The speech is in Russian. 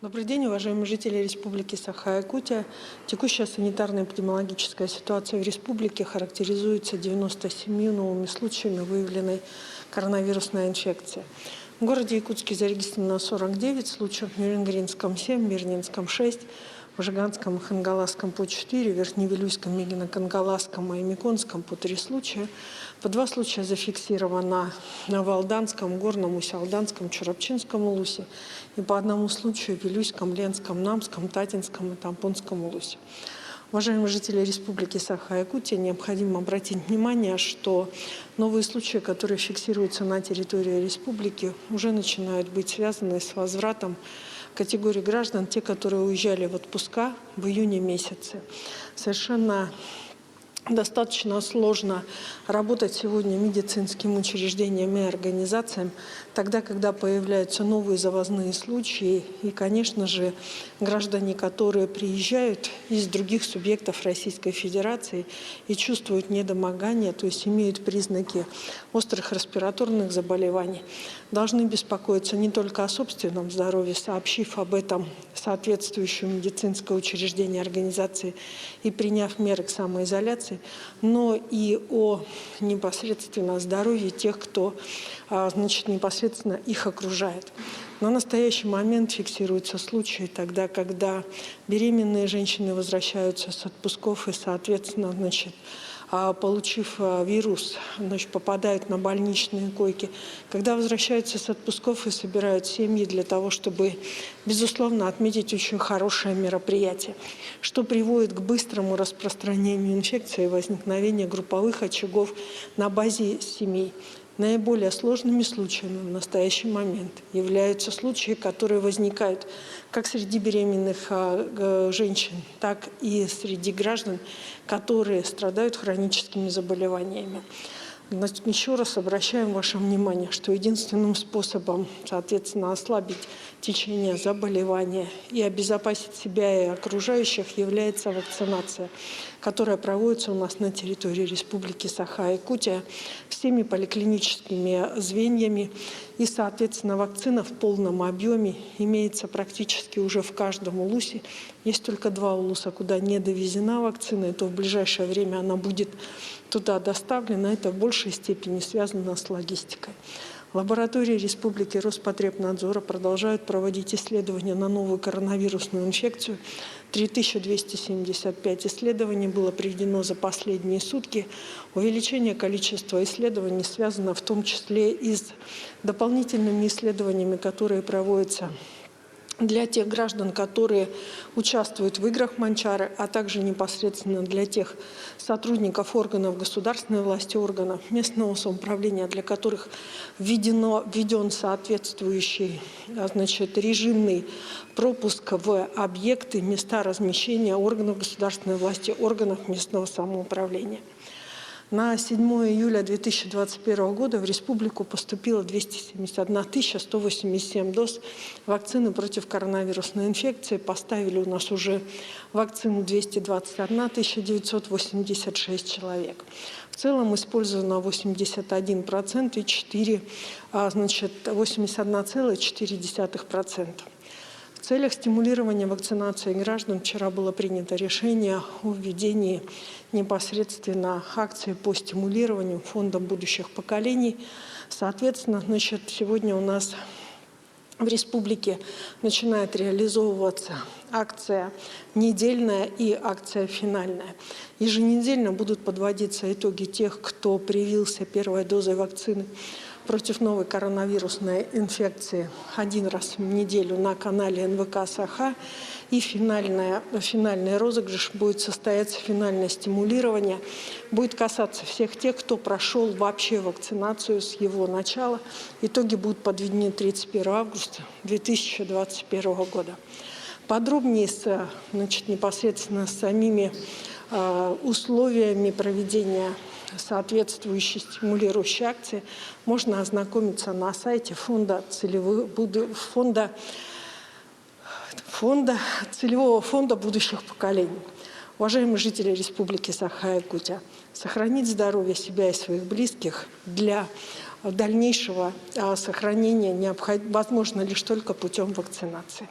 Добрый день, уважаемые жители Республики Саха-Якутия. Текущая санитарно-эпидемиологическая ситуация в республике характеризуется 97 новыми случаями выявленной коронавирусной инфекции. В городе Якутске зарегистрировано 49 случаев, в Нерюнгринском 7, Мирнинском 6, в Жиганском и Хангаласском по 4, в Верхневилюйском, Мигино-Кангаласском и Миконском по 3 случая. По 2 случая зафиксировано на Валданском, Горном, Усть-Алданском, Чурапчинском улусе и по 1 случаю в Вилюйском, Ленском, Намском, Татинском и Тампонском улусе. Уважаемые жители Республики Саха-Якутия, необходимо обратить внимание, что новые случаи, которые фиксируются на территории республики, уже начинают быть связаны с возвратом категории граждан, те, которые уезжали в отпуска в июне месяце. Совершенно достаточно сложно работать сегодня медицинским учреждениям и организациям, тогда, когда появляются новые завозные случаи. И, конечно же, граждане, которые приезжают из других субъектов Российской Федерации и чувствуют недомогание, то есть имеют признаки острых респираторных заболеваний, должны беспокоиться не только о собственном здоровье, сообщив об этом соответствующее медицинское учреждение, организации и приняв меры к самоизоляции, но и о непосредственно здоровье тех, кто непосредственно их окружает. На настоящий момент фиксируются случаи тогда, когда беременные женщины возвращаются с отпусков и, соответственно, получив вирус, попадают на больничные койки, когда возвращаются с отпусков и собирают семьи для того, чтобы, безусловно, отметить очень хорошее мероприятие, что приводит к быстрому распространению инфекции и возникновению групповых очагов на базе семей. Наиболее сложными случаями в настоящий момент являются случаи, которые возникают как среди беременных женщин, так и среди граждан, которые страдают хроническими заболеваниями. Еще раз обращаем ваше внимание, что единственным способом, соответственно, ослабить течение заболевания и обезопасить себя и окружающих является вакцинация, которая проводится у нас на территории Республики Саха-Якутия всеми поликлиническими звеньями. И, соответственно, вакцина в полном объеме имеется практически уже в каждом улусе. Есть только 2 улуса, куда не довезена вакцина, и то в ближайшее время она будет туда доставлена. Это в большей степени связано с логистикой. Лаборатории Республики Роспотребнадзора продолжают проводить исследования на новую коронавирусную инфекцию. 3275 исследований было проведено за последние сутки. Увеличение количества исследований связано в том числе и с дополнительными исследованиями, которые проводятся для тех граждан, которые участвуют в играх Манчары, а также непосредственно для тех сотрудников органов государственной власти, органов местного самоуправления, для которых введен соответствующий режимный пропуск в объекты, места размещения органов государственной власти, органов местного самоуправления. На 7 июля 2021 года в республику поступило 271 187 доз вакцины против коронавирусной инфекции. Поставили у нас уже вакцину 221 986 человек. В целом использовано 81% и 81,4%. В целях стимулирования вакцинации граждан вчера было принято решение о введении непосредственно акции по стимулированию фонда будущих поколений. Соответственно, сегодня у нас в республике начинает реализовываться акция недельная и акция финальная. Еженедельно будут подводиться итоги тех, кто привился первой дозой вакцины против новой коронавирусной инфекции 1 раз в неделю на канале НВК Саха. И финальный розыгрыш будет состояться, финальное стимулирование будет касаться всех тех, кто прошел вообще вакцинацию с его начала. Итоги будут подведены 31 августа 2021 года. Подробнее непосредственно с самими условиями проведения соответствующей стимулирующей акции можно ознакомиться на сайте Целевого фонда будущих поколений. Уважаемые жители Республики Саха-Якутия, сохранить здоровье себя и своих близких для дальнейшего сохранения возможно лишь только путем вакцинации.